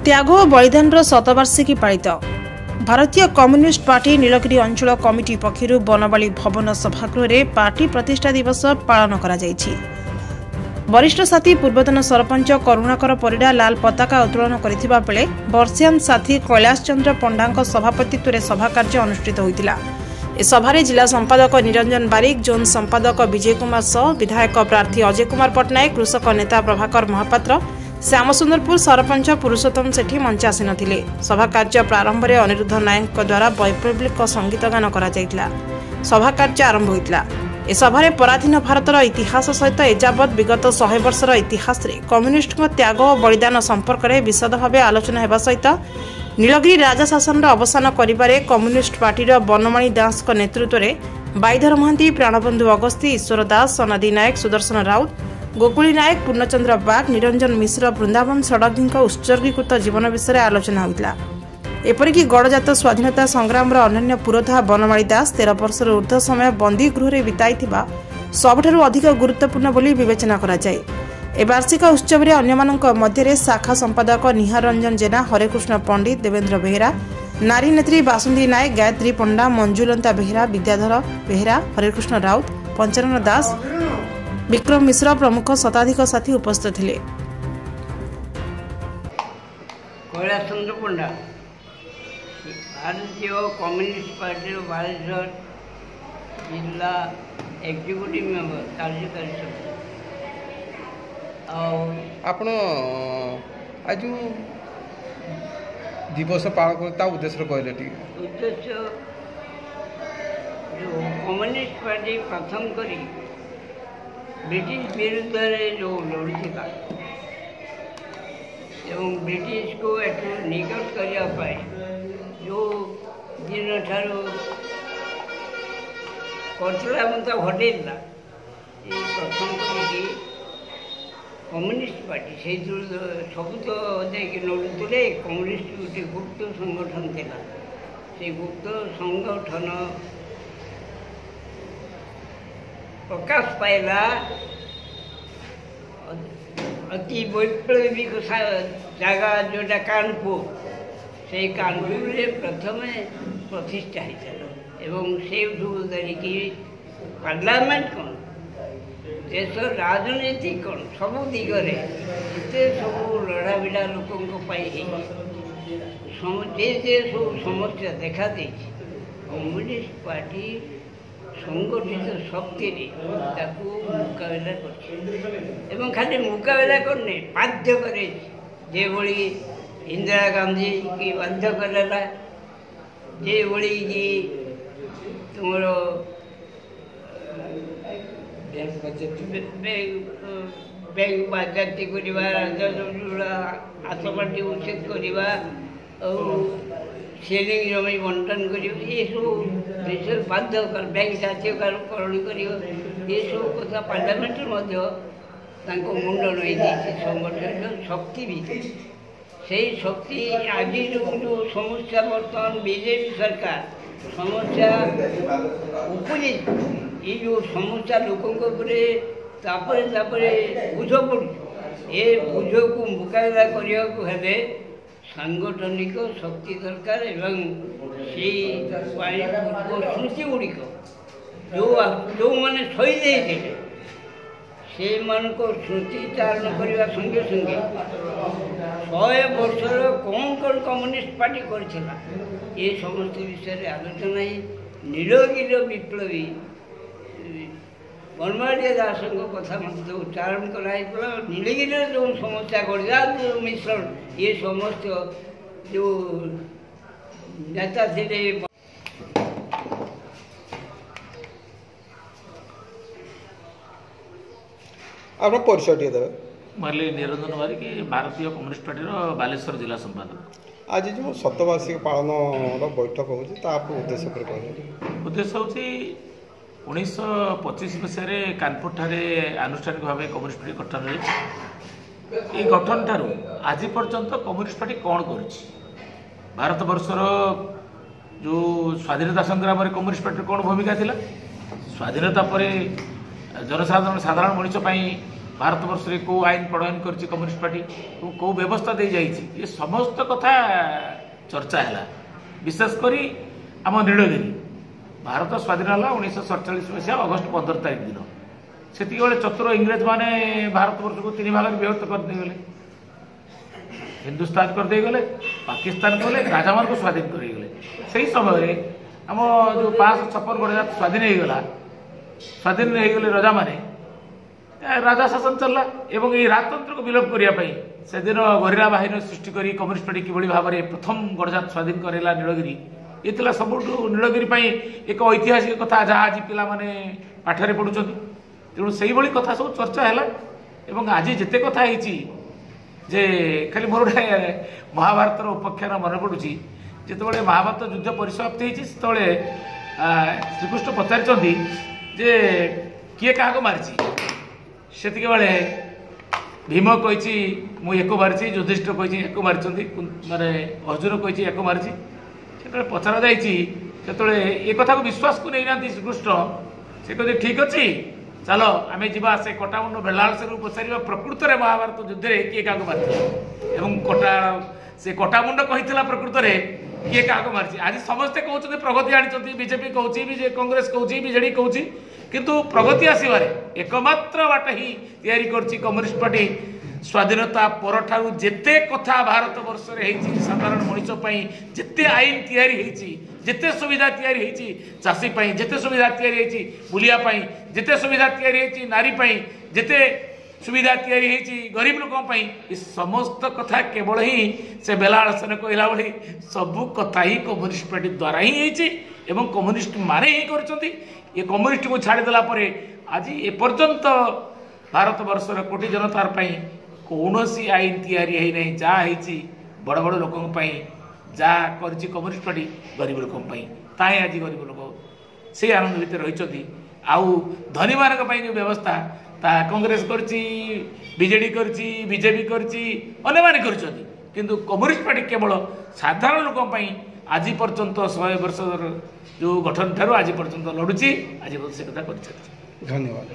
त्याग और बलिदान शतवार्षिकी पालित भारतीय कम्युनिस्ट पार्टी नीलगिरी अंचल कमिटी पक्षर बनवाली भवन सभागृह में पार्टी प्रतिष्ठा दिवस पालन करा जायछि। वरिष्ठ साथी पूर्वतन सरपंच करुणाकर परिडा लाल पताका उत्तोलन करथिबा बेले वर्षियान साथी कैलाश चंद्र पंडा सभापतित्व में सभा कार्य अनुष्ठित होइतिला। ए सभारे जिला संपादक निरंजन बारिक, जोन संपादक विजय कुमार सह, विधायक प्रार्थी अजय कुमार पट्टनायक, कृषक नेता प्रभाकर महापात्र, श्यामसुंदरपुर सरपंच पुरुषोत्तम सेठी मंच आसी नथिले। सभा कार्य प्रारंभ में अनिरुद्ध नायक द्वारा वैप्लविक संगीत गान करा जायतिला। सभा कार्य आरंभ होइतिला। ए सभारे पराधीन भारतर इतिहास सहित एजावत विगत 100 वर्षर इतिहास रे कम्युनिस्ट त्याग और बलिदान संपर्क में विशद भाव आलोचना हेबा सहित नीलगिरी राजा शासन अवसान करिबारे कम्युनिस्ट पार्टीर बनमाणी दास नेतृत्व में बाईधर महांती, प्राणबंधु अगस्ती, ईश्वर दास, सनादी नायक, सुदर्शन राउत, गोकुली नायक, पूर्णचंद्र बाग, निरंजन मिश्र, वृंदावन षडंगी उत्सर्गीकृत जीवन विषय आलोचना होता। एपरिक गड़जात स्वाधीनता संग्राम अनन्य पुरोधा बनमाणी दास 13 वर्षर ऊर्ध्व समय बंदी गृह बिताई सबुठारु अधिक गुरुत्वपूर्ण बोली विवेचना करा जाए। ए वार्षिक उत्सव में अन्य मध्य शाखा संपादक निहार रंजन जेना, हरेकृष्ण पंडित, देवेंद्र बेहेरा, नारी नेत्री बासुंदी नायक, गायत्री पंडा, मंजुलता बेहेरा, विद्याधर बेहेरा, हरेकृष्ण राउत, पंचानन दास, विक्रम मिश्र प्रमुख शताधिक साथी उपस्थित थे। कैलाश चंद्र पंडा भारतीय कम्युनिस्ट पार्टी बालेश्वर जिला एग्जीक्यूटिव मेंबर कार्यकारी समिति। आपण आज दिवस पालन करता उद्देश्य कहले उद्देश्य जो कम्युनिस्ट पार्टी प्रथम करी ब्रिटिश विरुद्ध जो लड़ीला एवं ब्रिटिश को एटू निकट करने जो दिन ठारू करथिला मत घटेला प्रथम करी कम्युनिस्ट पार्टी से सब तो नड़ुले कम्युनिस्ट गोटे गुप्त संगठन था। से गुप्त संगठन प्रकाश पाइला अति वैप्लविक जगह जोटा कानपुर से कानपुर प्रथम प्रतिष्ठा एवं से धरिकी पार्लियामेंट कौन देश राजनीति कौन सब दिगरे जिते सब लड़ा भिड़ा लोकों जे सब समस्या देखा दे कम्युनिस्ट पार्टी संगठित शक्ति मुकाबला कर खाली मुकाबला करने बाध्य करे जे भली इंदिरा गांधी की बाध्य करेला जे भली कि तुम बैंक बाजारती करवा आतपाटी उच्छेद करवा सेलिंग जमी बंटन कर देश बाध्य कर बैंक जातीयकरण कर सब कथा पार्लियामेंट मुंड नई संगठन शक्ति भी से शक्ति आज जो समस्या बर्तमान बीजेपी सरकार समस्या उपजे ये जो समस्या लोकों बुझ पड़ ये बुझ को मुकाबला करने सांगठनिक शक्ति दरकार एवं स्मृति गुड़िक जो मैंने शहीद से स्मृति चारण करने संगे संगे 100 वर्षर कौन कौन कम्युनिस्ट पार्टी करथिला ये समस्त विषय आलोचना नीलगिरी विप्लवी बनमाणी दास कथा मत उच्चारण कराइला। नीलगिरी जो समस्या गड़जात मिश्रण ये समस्त जो नेता थे आप परिचय दे मल्ली निरंजन बारिक भारतीय कम्युनिस्ट पार्टी बालेश्वर जिला संपादक। आज जो शतवार्षिक पालन बैठक हो उद्देश्य उद्देश्य हूँ 1925 मसीह कानपुर ठारे आनुष्ठानिक भाव कम्युनिस्ट पार्टी गठन हुई। ये गठन ठारू आज पर्यंत कम्युनिस्ट पार्टी कौन कर भारत वर्षर जो स्वाधीनता संग्राम में कम्युनिस्ट पार्टी कौन भूमिका थिला। स्वाधीनता पर जनसाधारण साधारण मनुष्य भारतवर्ष में कौ आईन प्रणयन कर कम्युनिस्ट पार्टी कौ व्यवस्था दे जाइए ये समस्त कथा चर्चा है विशेषकर आम नीलगिरी भारत स्वाधीन है 1947 मसीहा अगस्ट 15 तारीख दिन से चतुर इंग्रेज माने भारतवर्ष को 3 भाग में विभक्त करदेगले हिंदुस्तान करदे गले पाकिस्तान गले राजा मान को स्वाधीन करगले से समय आम जो 556 गणजात स्वाधीन हो गला स्वाधीन हो गले राजा माने राजा शासन चलला एवं ये राजतंत्र को विलोप करने से दिन गरिला बाहिनी सृष्टि कर कम्युनिस्ट पार्टी किभली भाव में प्रथम गणजात स्वाधीन करेला नीलगिरी ये सबुठ नीलगिरी एक ऐतिहासिक कथा जहाँ आज पिला माने पाठरे पढ़ुं तेणु से ही कथा सब चर्चा है आज जिते कथा जे खाली मोर गोटे महाभारत उपाख्यान मन पड़ुची जिते महाभारत युद्ध परिसमाप्ति होते श्रीकृष्ण पचारि जे किए क्या मारी से भीम कही मु एक मारी युधिष्ठिर कही एक मारी माने अर्जुन कही एक मारी से पचरा जाते ये कथा को विश्वास को नहीं ना श्रीकृष्ण से कहते ठीक अच्छे चलो आम जा से कटामुंड बेलालसेन पचार प्रकृत में महाभारत युद्ध में किए क्या मारी कटा से कटामुंड कही प्रकृत में किए क्या मारी आज समस्ते कहते प्रगति आनी बीजेपी कहूँ कांग्रेस कहूँ बीजेडी कहूँ किंतु प्रगति आसबार एकमात्र बाट ही तैयारी करछि कम्युनिस्ट पार्टी स्वाधीनता पर ठारू जेते कथा भारत वर्ष में साधारण मनीष जेते आईन तैयारी जेते सुविधा तैयारी चाषी जेते सुविधा तैयारी बुलियापाई जेते सुविधा तैयारी नारी जेते सुविधा तैयारी गरीब लोक ये समस्त कथा केवल ही से बेलालसेन कहला भली सबू कथा ही कम्युनिस्ट पार्टी द्वारा ही कम्युनिस्ट माने ही कर ये कम्युनिस्ट को छाड़देला आज एपर्यंत भारत वर्षर कोटी जनतार कौन आईन तैयारी है नहीं जहाँ बड़ बड़ लोक जहाँ कर कम्युनिस्ट पार्टी गरीब लोक ताई आज गरीब लोक से आनंद भितर रही आउ धनी मान जो व्यवस्था ता कांग्रेस बीजेडी बीजेपी अन्य माने किंतु कम्युनिस्ट पार्टी केवल साधारण लोक आज पर्यंत 100 वर्ष जो गठन ठारू आज पर्यंत लड़ुची आज से कथा कर धन्यवाद।